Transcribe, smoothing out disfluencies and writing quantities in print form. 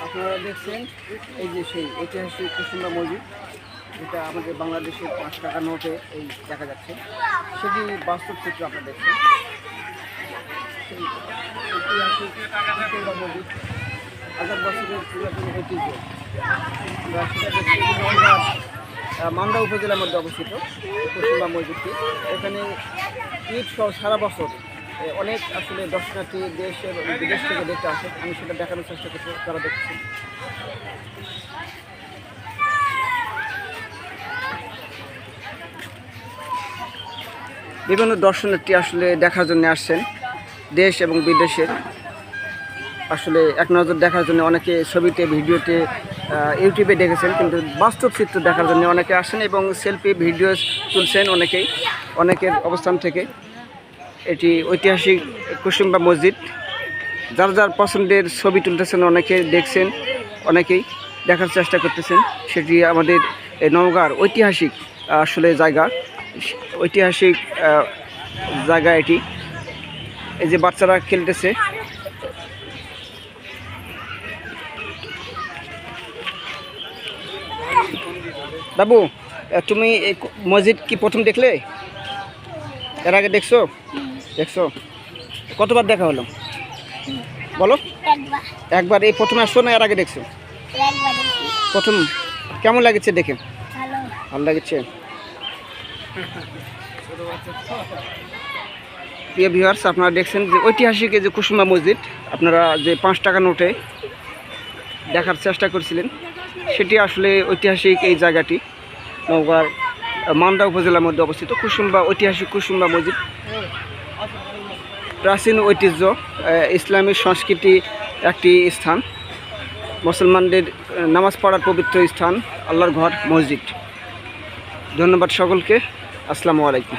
আপনারা দেখছেন এই যে সেই ঐতিহাসিক কুসুমবা মসজিদ, যেটা আমাদের বাংলাদেশের 5 টাকা নোটে এই দেখা যাচ্ছে, সেটি বাস্তব চিত্র আপনারা দেখছেন। সেই ঐতিহাসিক কুসুমবা মসজিদ 1000 বছরের পুরাতন ঐতিহ্য। আমরা সেটা দেখছি মান্দা উপজেলার মধ্যে অবস্থিত কুসুমবা মসজিদটি। এখানে ঈদ সহ সারা বছর অনেক আসলে দর্শনার্থী দেশ এবং বিদেশ থেকে দেখতে আসে। আমি সেটা দেখানোর চেষ্টা করছি, তারা দেখছেন। বিভিন্ন দর্শনার্থী আসলে দেখার জন্য আসছেন দেশ এবং বিদেশের। আসলে এক নজর দেখার জন্য অনেকে ছবিতে, ভিডিওতে, ইউটিউবে দেখেছেন, কিন্তু বাস্তব চিত্র দেখার জন্য অনেকে আসেন এবং সেলফি ভিডিও তুলছেন অনেকের অবস্থান থেকে। এটি ঐতিহাসিক কুসুমবা মসজিদ। যার যার পছন্দের ছবি তুলতেছেন, অনেকে দেখছেন, অনেকেই দেখার চেষ্টা করতেছেন। সেটি আমাদের নওগাঁর ঐতিহাসিক আসলে জায়গা, ঐতিহাসিক জায়গা এটি। এই যে বাচ্চারা খেলতেছে। বাবু, তুমি এই মসজিদ কি প্রথম দেখলে? এর আগে দেখছো? কতবার দেখা হলো বলো? একবার। এই প্রথমে আসছো না এর আগে দেখছো? প্রথম। কেমন লাগছে দেখে? ভালো লাগছে। প্রিয় ভিউয়ার্স, আপনারা দেখছেন যে ঐতিহাসিক এই যে কুসুমবা মসজিদ, আপনারা যে 5 টাকা নোটে দেখার চেষ্টা করছিলেন, সেটি আসলে ঐতিহাসিক এই জায়গাটি নওগাঁর মান্দা উপজেলার মধ্যে অবস্থিত ঐতিহাসিক কুসুমবা মসজিদ। প্রাচীন ঐতিহ্য, ইসলামী সংস্কৃতি একটি স্থান, মুসলমানদের নামাজ পড়ার পবিত্র স্থান, আল্লাহর ঘর মসজিদ। ধন্যবাদ সকলকে। আসসালামু আলাইকুম।